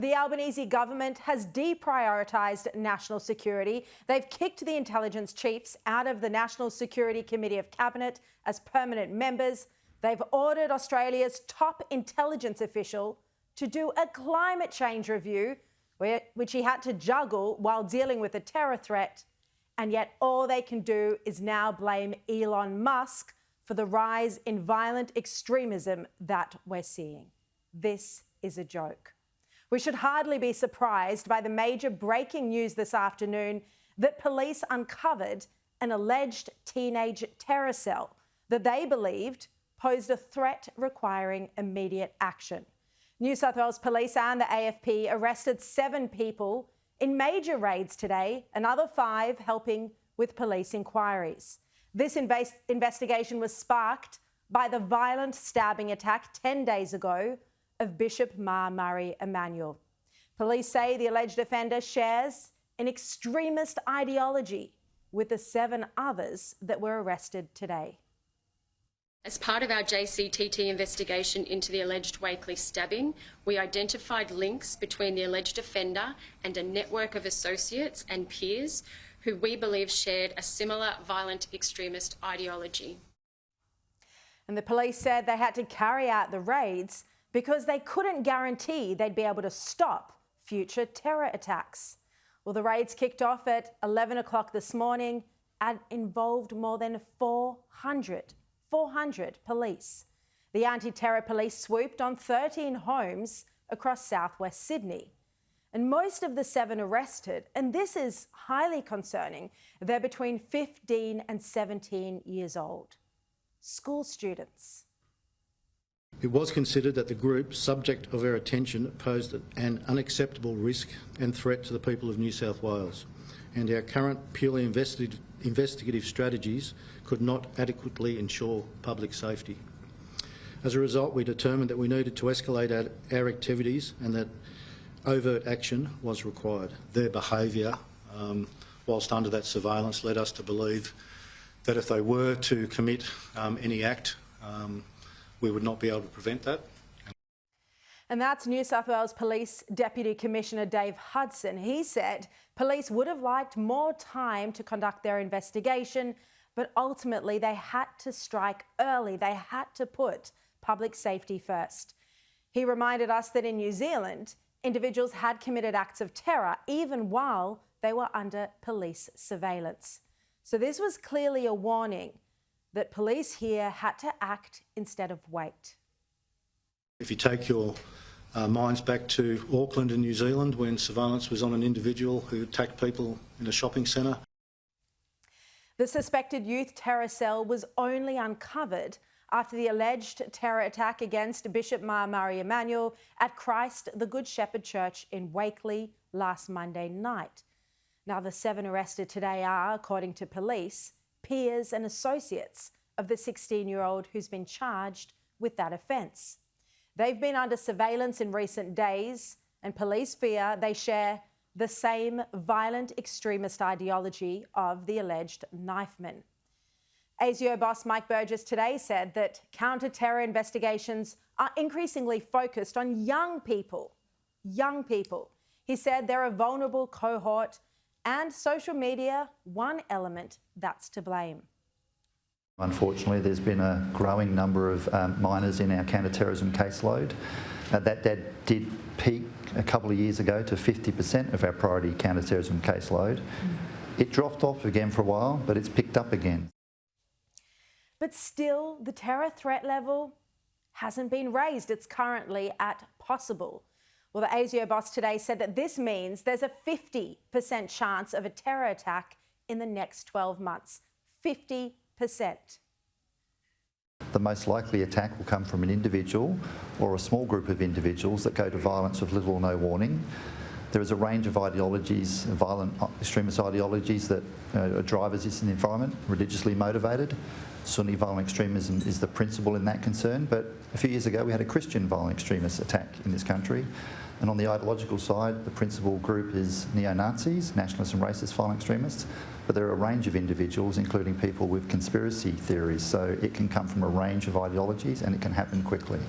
The Albanese government has deprioritised national security. They've kicked the intelligence chiefs out of the National Security Committee of Cabinet as permanent members. They've ordered Australia's top intelligence official to do a climate change review, which he had to juggle while dealing with a terror threat. And yet all they can do is now blame Elon Musk for the rise in violent extremism that we're seeing. This is a joke. We should hardly be surprised by the major breaking news this afternoon that police uncovered an alleged teenage terror cell that they believed posed a threat requiring immediate action. New South Wales Police and the AFP arrested 7 people in major raids today, another 5 helping with police inquiries. This investigation was sparked by the violent stabbing attack 10 days ago of Bishop Ma Murray Emanuel. Police say the alleged offender shares an extremist ideology with the 7 others that were arrested today. As part of our JCTT investigation into the alleged Wakeley stabbing, we identified links between the alleged offender and a network of associates and peers who we believe shared a similar violent extremist ideology. And the police said they had to carry out the raids because they couldn't guarantee they'd be able to stop future terror attacks. Well, the raids kicked off at 11 o'clock this morning and involved more than 400 police. The anti-terror police swooped on 13 homes across southwest Sydney. And most of the 7 arrested, and this is highly concerning, they're between 15 and 17 years old. School students. It was considered that the group subject of our attention posed an unacceptable risk and threat to the people of New South Wales, and our current purely investigative strategies could not adequately ensure public safety. As a result, we determined that we needed to escalate our activities and that overt action was required. Their behaviour, whilst under that surveillance, led us to believe that if they were to commit any act, we would not be able to prevent that. And that's New South Wales Police Deputy Commissioner Dave Hudson. He said police would have liked more time to conduct their investigation, but ultimately they had to strike early. They had to put public safety first. He reminded us that in New Zealand, individuals had committed acts of terror even while they were under police surveillance. So this was clearly a warning that police here had to act instead of wait. If you take your minds back to Auckland in New Zealand when surveillance was on an individual who attacked people in a shopping centre. The suspected youth terror cell was only uncovered after the alleged terror attack against Bishop Ma Murray Emanuel at Christ the Good Shepherd Church in Wakeley last Monday night. Now, the 7 arrested today are, according to police, peers and associates of the 16-year-old who's been charged with that offence. They've been under surveillance in recent days, and police fear they share the same violent extremist ideology of the alleged knifeman. ASIO boss Mike Burgess today said that counter-terror investigations are increasingly focused on young people. Young people. He said they're a vulnerable cohort and social media, one element that's to blame. Unfortunately, there's been a growing number of minors in our counter-terrorism caseload. That did peak a couple of years ago to 50% of our priority counter-terrorism caseload. It dropped off again for a while, but it's picked up again. But still, the terror threat level hasn't been raised. It's currently at possible. Well, the ASIO boss today said that this means there's a 50% chance of a terror attack in the next 12 months. 50%. The most likely attack will come from an individual or a small group of individuals that go to violence with little or no warning. There is a range of ideologies, violent extremist ideologies that are drivers in the environment, religiously motivated. Sunni violent extremism is the principal in that concern, but a few years ago we had a Christian violent extremist attack in this country. And on the ideological side, the principal group is neo-Nazis, nationalist and racist violent extremists, but there are a range of individuals, including people with conspiracy theories, so it can come from a range of ideologies and it can happen quickly.